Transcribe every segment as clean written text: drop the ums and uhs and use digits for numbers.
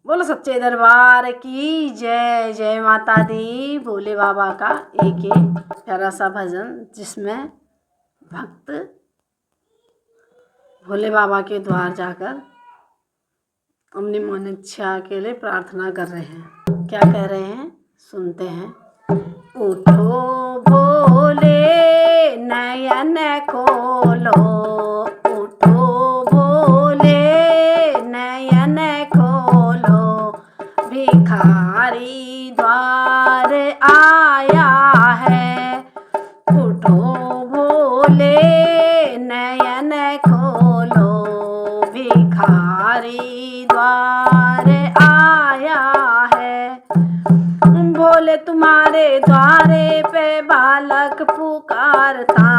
बोलो सच्चे दरबार की जय। जय माता दी। भोले बाबा का एक ये प्यारा सा भजन जिसमें भक्त भोले बाबा के द्वार जाकर अपनी मनोइच्छा के लिए प्रार्थना कर रहे हैं। क्या कह रहे हैं सुनते हैं। उठो भोले नयन खोलो, उठो भोले नयन खोलो, भिखारी द्वार आया है। उठो भोले नयन खोलो, भिखारी द्वार आया है। भोले तुम्हारे द्वारे पे बालक पुकारता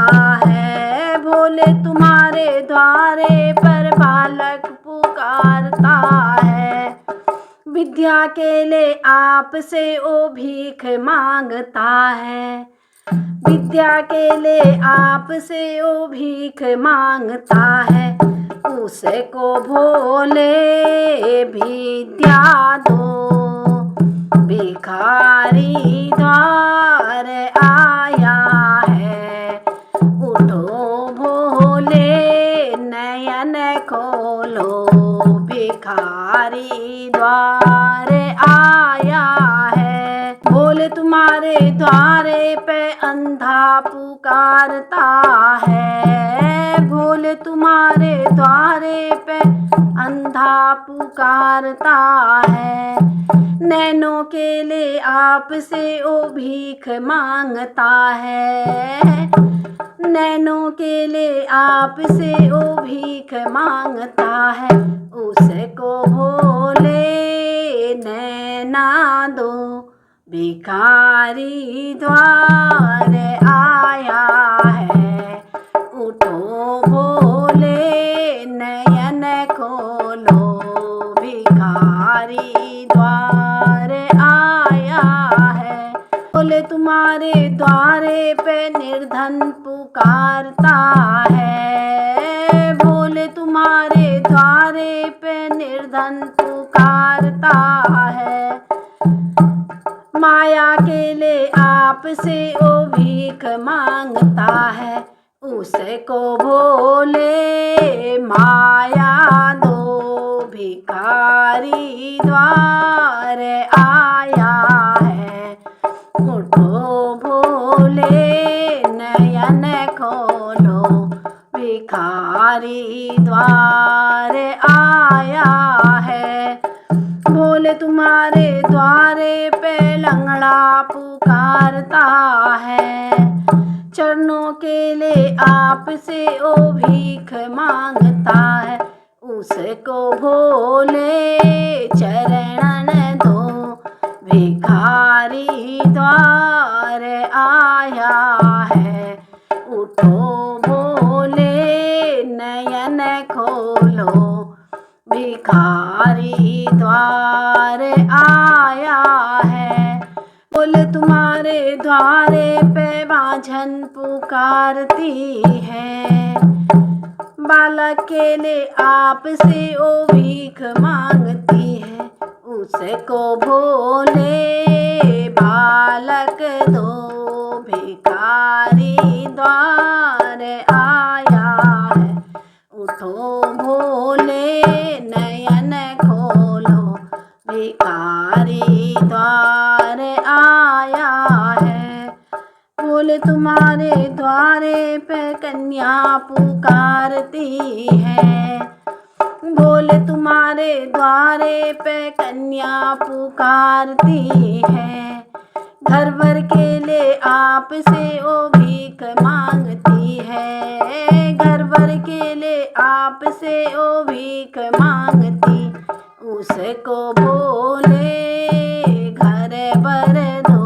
है। भोले तुम्हारे द्वारे पर बालक पुकारता है। विद्या के लिए आपसे ओ भीख मांगता है। विद्या के लिए आपसे ओ भीख मांगता है। उसको भोले विद्या दो, भिखारी द्वार आया है। उठो भोले नयन खोलो, भिखारी द्वार आया है। भोले तुम्हारे द्वारे पे अंधा पुकारता है। भोले तुम्हारे द्वारे पे अंधा पुकारता है। नैनों के लिए आपसे ओ भीख मांगता है। नैनों के लिए आपसे ओ भीख मांगता है। उसको भोले नैना दो, भिखारी द्वार आया है। उठो भोले नयन खोलो, भिखारी द्वार आया है। भोले तुम्हारे द्वारे पे निर्धन पुकारता है। भोले तुम्हारे द्वारे पे निर्धन पुकारता है। माया के लिए आपसे ओ भीख मांगता है। उसको भोले माया दो, भिखारी द्वार आया है। उठो भोले नयन खोलो, भिखारी द्वार आया है। भोले तुम्हारे द्वारे पे लंगड़ा पुकारता है। चरणों के लिए आपसे ओ भीख मांगता है। उसको भोले चरण दो, भिखारी द्वार आया है। उठो भोले नयन खोलो, भिखारी द्वार आया है। भोले तुम्हारे द्वारे पे बाझन पुकारती है। बालक के लिए आपसे ओ भीख मांगती है। उसको भोले बालक दो, भिखारी द्वार आया है। उठो भोले नयन खोलो, भिखारी द्वार आया है। भोले तुम्हारे द्वारे पे कन्या पुकारती है। भोले तुम्हारे द्वारे पे कन्या पुकारती है। घर भर के लिए आपसे ओ भीख मांगती है। घर भर के लिए आपसे ओ भीख मांगती। उसको भोले घर भर दो,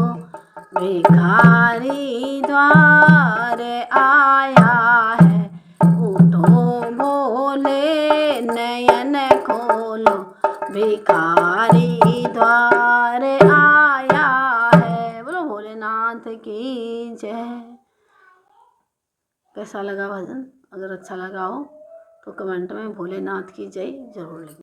भिखारी द्वार आया है। उठो भोले नयन खोलो, भिखारी द्वार आया है। बोलो भोलेनाथ की जय। कैसा लगा भजन? अगर अच्छा लगा हो तो कमेंट में भोलेनाथ की जय जरूर लिखना।